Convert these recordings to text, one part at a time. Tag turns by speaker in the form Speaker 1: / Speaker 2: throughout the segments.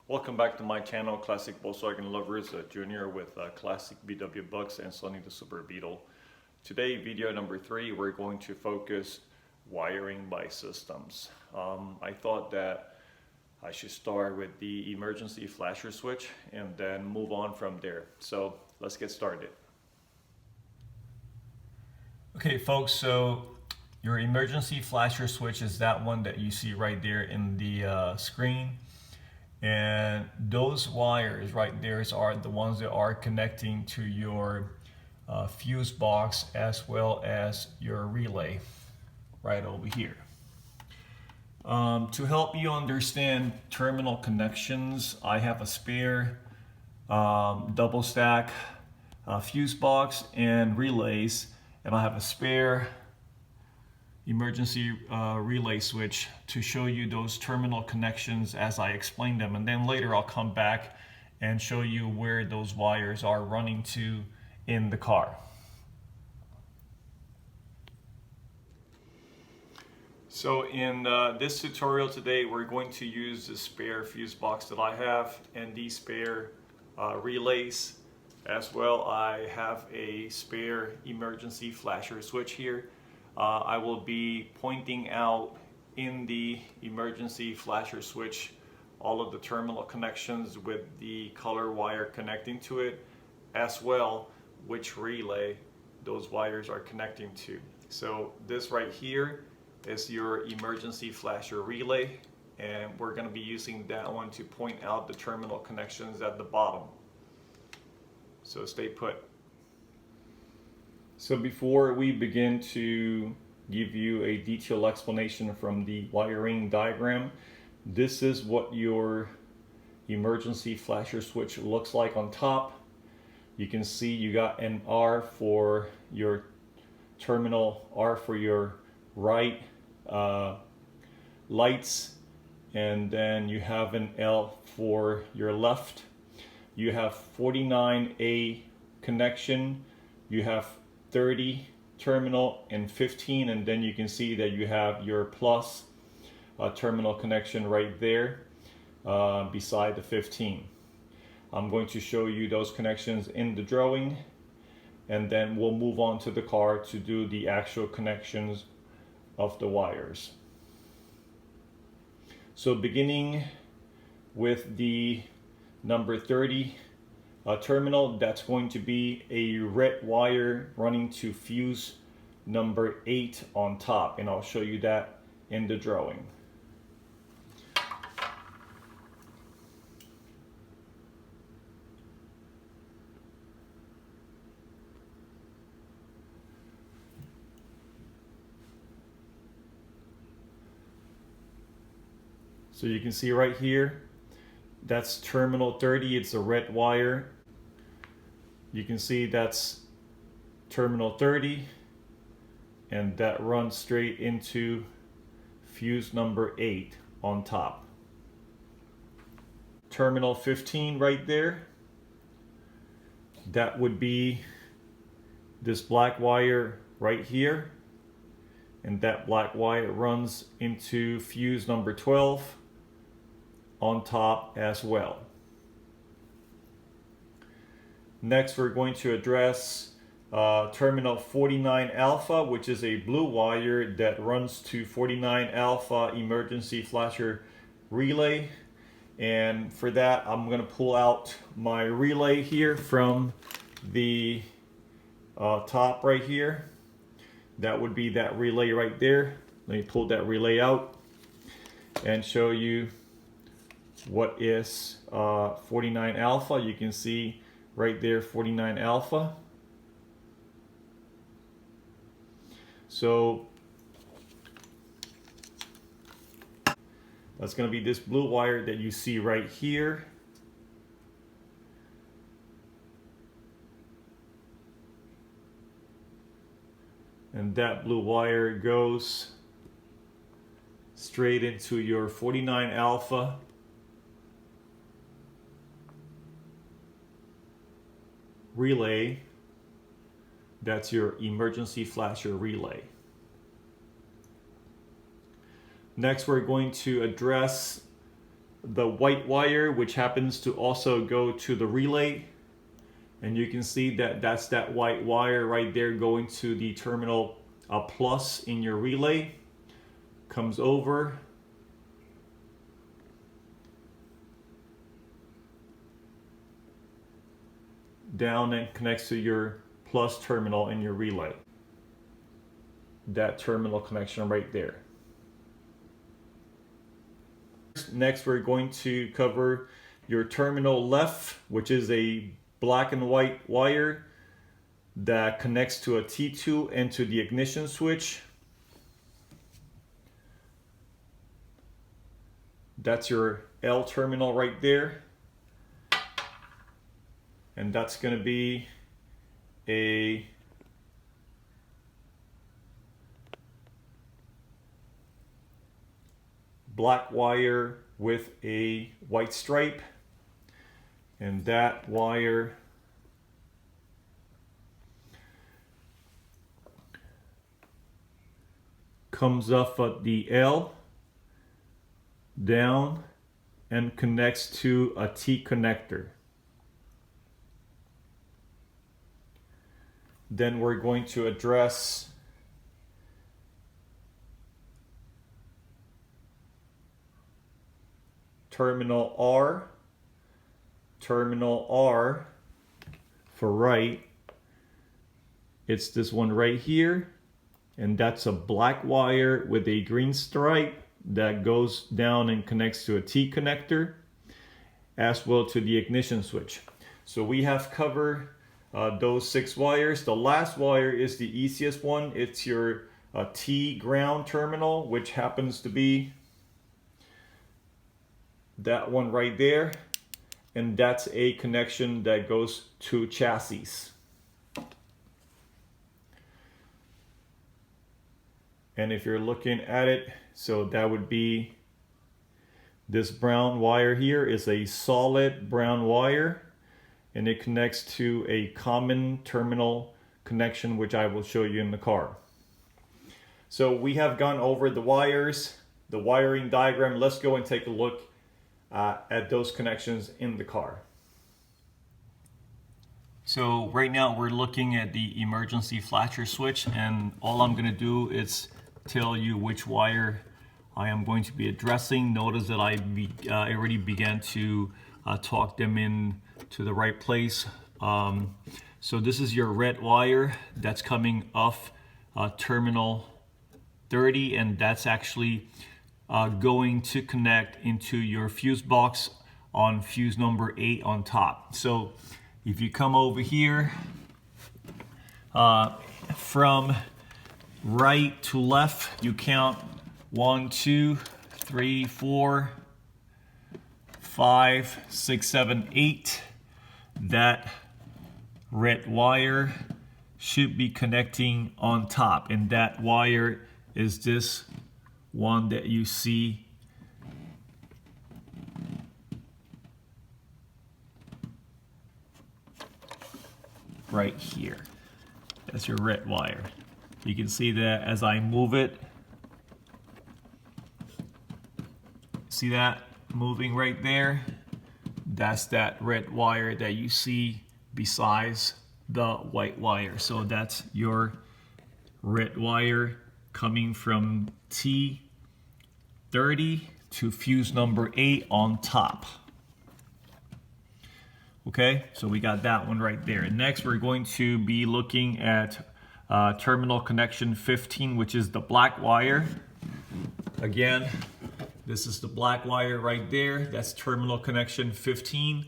Speaker 1: Welcome back to my channel, Classic Volkswagen Lovers, Junior with Classic VW Bucks and Sonny the Super Beetle. Today, video number 3, we're going to focus wiring by systems. I thought that I should start with the emergency flasher switch and then move on from there. So let's get started. Okay folks, so your emergency flasher switch is that one that you see right there in the screen. And those wires right there are the ones that are connecting to your fuse box as well as your relay right over here. To help you understand terminal connections, I have a spare double stack fuse box and relays, and I have a spare emergency relay switch to show you those terminal connections as I explain them, and then later I'll come back and show you where those wires are running to in the car. So in this tutorial today, we're going to use the spare fuse box that I have and these spare relays as well. I have a spare emergency flasher switch here. I will be pointing out in the emergency flasher switch all of the terminal connections with the color wire connecting to it, as well which relay those wires are connecting to. So this right here is your emergency flasher relay, and we're going to be using that one to point out the terminal connections at the bottom. So stay put. So before we begin to give you a detailed explanation from the wiring diagram, this is what your emergency flasher switch looks like on top. You can see you got an R for your terminal, R for your right lights, and then you have an L for your left. You have 49A connection, you have 30 terminal and 15, and then you can see that you have your plus terminal connection right there beside the 15. I'm going to show you those connections in the drawing, and then we'll move on to the car to do the actual connections of the wires. So beginning with the number 30 terminal, that's going to be a red wire running to fuse number 8 on top, and I'll show you that in the drawing. So you can see right here, that's terminal 30, it's a red wire. You can see that's terminal 30, and that runs straight into fuse number 8 on top. Terminal 15 right there, that would be this black wire right here, and that black wire runs into fuse number 12 on top as well. Next, we're going to address terminal 49 alpha, which is a blue wire that runs to 49 alpha emergency flasher relay. And for that, I'm going to pull out my relay here from the top right here. That would be that relay right there. Let me pull that relay out and show you what is 49 alpha. You can see right there 49 alpha. So that's going to be this blue wire that you see right here. And that blue wire goes straight into your 49 alpha relay. That's your emergency flasher relay. Next, we're going to address the white wire, which happens to also go to the relay. And you can see that that's that white wire right there going to the terminal plus in your relay. Comes over. Down and connects to your plus terminal in your relay. That terminal connection right there. Next, we're going to cover your terminal left, which is a black and white wire that connects to a T2 and to the ignition switch. That's your L terminal right there. And that's going to be a black wire with a white stripe, and that wire comes off at the L down and connects to a T connector. Then we're going to address terminal R. Terminal R for right, it's this one right here, and that's a black wire with a green stripe that goes down and connects to a T connector, as well to the ignition switch. So we have covered those 6 wires. The last wire is the easiest one. It's your T ground terminal, which happens to be that one right there, and that's a connection that goes to chassis. And if you're looking at it, so that would be this brown wire here is a solid brown wire, and it connects to a common terminal connection, which I will show you in the car. So we have gone over the wires, the wiring diagram. Let's go and take a look at those connections in the car. So right now we're looking at the emergency flasher switch, and all I'm going to do is tell you which wire I am going to be addressing. Notice that I already began to talk them in to the right place. So this is your red wire that's coming off terminal 30, and that's actually going to connect into your fuse box on fuse number 8 on top. So if you come over here from right to left, you count 1, 2, 3, 4, 5, 6, 7, 8. That red wire should be connecting on top, and that wire is this one that you see right here. That's your red wire. You can see that as I move it. See that moving right there? That's that red wire that you see besides the white wire. So that's your red wire coming from T30 to fuse number 8 on top. Okay, so we got that one right there. And next we're going to be looking at terminal connection 15, which is the black wire. Again, this is the black wire right there. That's terminal connection 15,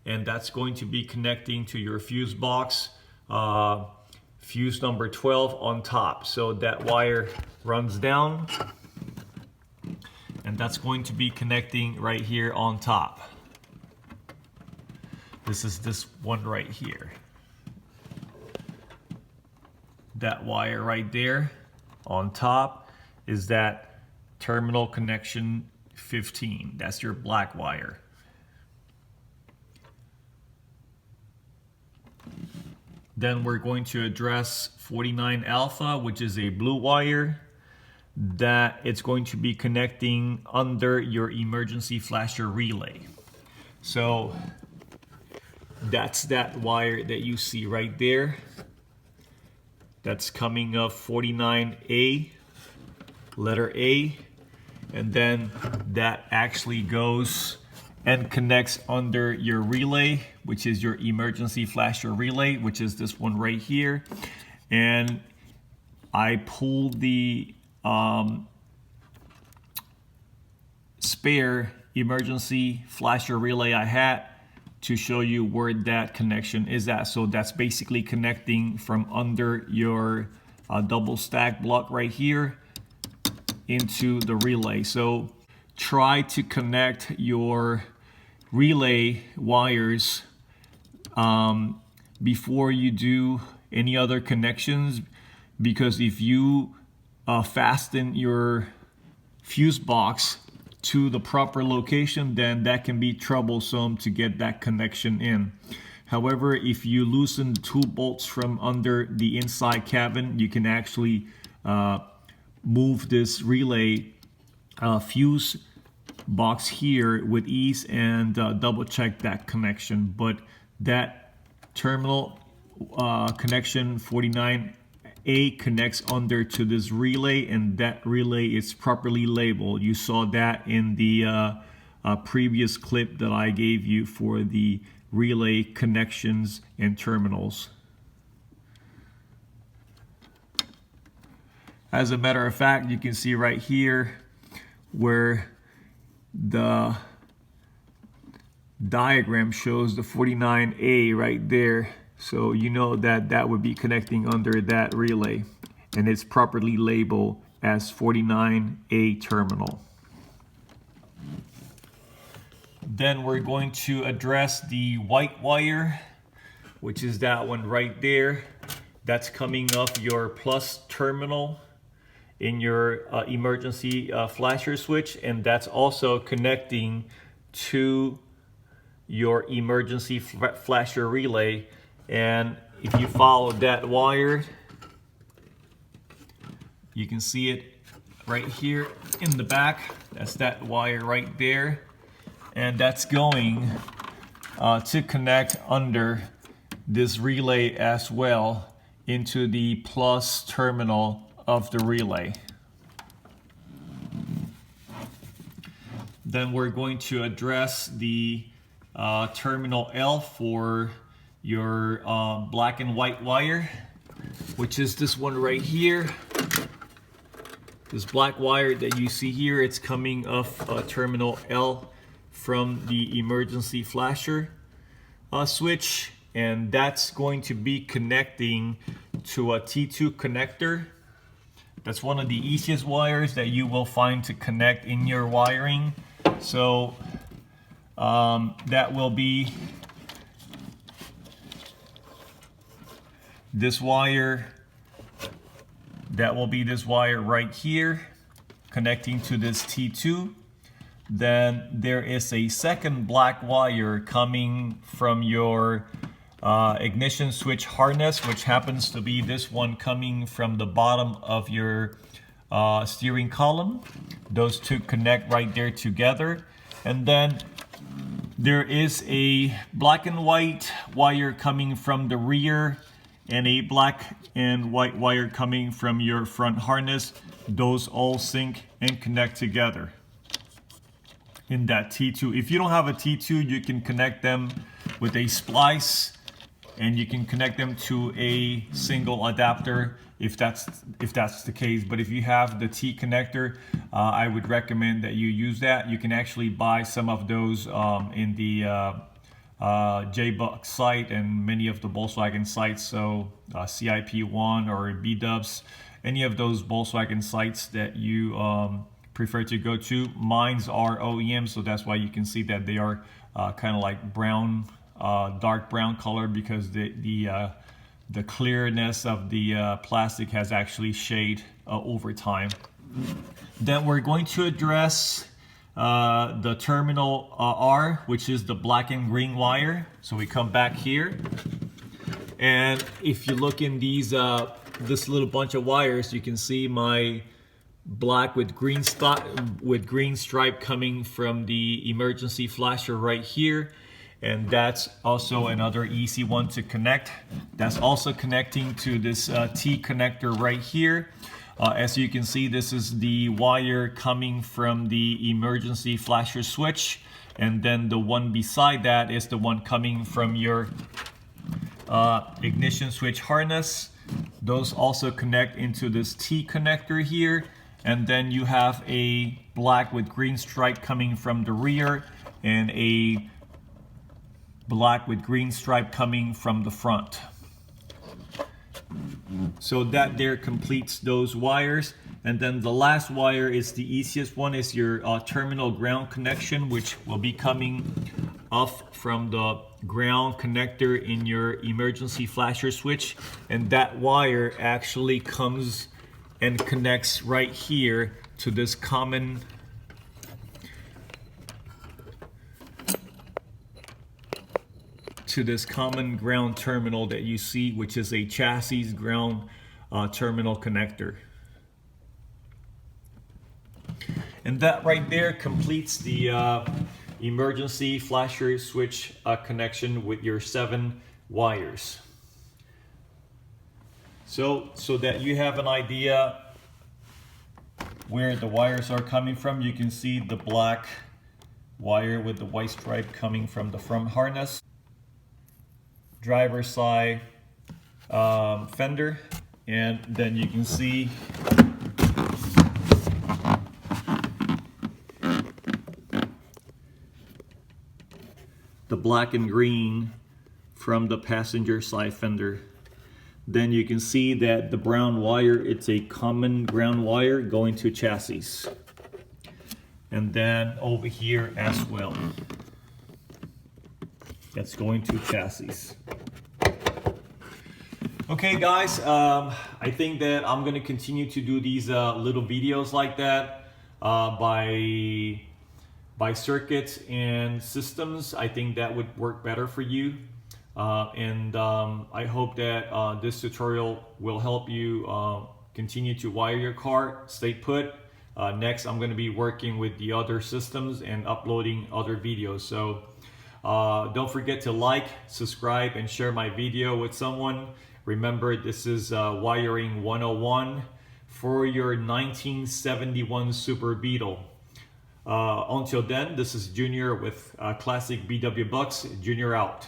Speaker 1: and that's going to be connecting to your fuse box, fuse number 12 on top. So that wire runs down, and that's going to be connecting right here on top. This is this one right here. That wire right there on top is that terminal connection 15. That's your black wire. Then we're going to address 49 alpha, which is a blue wire that it's going to be connecting under your emergency flasher relay. So that's that wire that you see right there. That's coming up 49A, letter A, and then that actually goes and connects under your relay, which is your emergency flasher relay, which is this one right here. And I pulled the spare emergency flasher relay I had to show you where that connection is at. So that's basically connecting from under your double stack block right here into the relay. So try to connect your relay wires before you do any other connections, because if you fasten your fuse box to the proper location, then that can be troublesome to get that connection in. However, if you loosen the two bolts from under the inside cabin, you can actually move this relay fuse box here with ease and double check that connection. But that terminal connection 49A connects under to this relay, and that relay is properly labeled. You saw that in the previous clip that I gave you for the relay connections and terminals. As a matter of fact, you can see right here where the diagram shows the 49A right there. So you know that that would be connecting under that relay, and it's properly labeled as 49A terminal. Then we're going to address the white wire, which is that one right there. That's coming off your plus terminal in your emergency flasher switch, and that's also connecting to your emergency flasher relay. And if you follow that wire, you can see it right here in the back. That's that wire right there, and that's going to connect under this relay as well into the plus terminal of the relay. Then we're going to address the terminal L for your black and white wire, which is this one right here. This black wire that you see here, it's coming off terminal L from the emergency flasher switch, and that's going to be connecting to a T2 connector. That's one of the easiest wires that you will find to connect in your wiring. So that will be this wire. That will be this wire right here connecting to this T2. Then there is a second black wire coming from your ignition switch harness, which happens to be this one coming from the bottom of your steering column. Those two connect right there together. And then there is a black and white wire coming from the rear and a black and white wire coming from your front harness. Those all sync and connect together in that T2. If you don't have a T2, you can connect them with a splice, and you can connect them to a single adapter if that's the case. But if you have the T connector, I would recommend that you use that. You can actually buy some of those in the J-Buck site and many of the Volkswagen sites. So CIP1 or B-Dubs, any of those Volkswagen sites that you prefer to go to. Mine's are OEM, so that's why you can see that they are kind of like brown, dark brown color, because the clearness of the plastic has actually shade over time. Then we're going to address the terminal R, which is the black and green wire. So we come back here, and if you look in these this little bunch of wires, you can see my black with green stripe coming from the emergency flasher right here. And that's also another easy one to connect. That's also connecting to this T connector right here. As you can see, this is the wire coming from the emergency flasher switch. And then the one beside that is the one coming from your ignition switch harness. Those also connect into this T connector here. And then you have a black with green stripe coming from the rear and a black with green stripe coming from the front. So that there completes those wires. And then the last wire is the easiest one, is your terminal ground connection, which will be coming off from the ground connector in your emergency flasher switch. And that wire actually comes and connects right here to this common ground terminal that you see, which is a chassis ground terminal connector. And that right there completes the emergency flasher switch connection with your 7 wires. So that you have an idea where the wires are coming from, you can see the black wire with the white stripe coming from the front harness, driver's side fender, and then you can see the black and green from the passenger side fender. Then you can see that the brown wire, it's a common ground wire going to chassis. And then over here as well, that's going to chassis. Okay guys, I think that I'm gonna continue to do these little videos like that by circuits and systems. I think that would work better for you. I hope that this tutorial will help you continue to wire your car. Stay put. Next, I'm going to be working with the other systems and uploading other videos. So don't forget to like, subscribe, and share my video with someone. Remember, this is Wiring 101 for your 1971 Super Beetle. Until then, this is Junior with Classic BW Bucks. Junior out.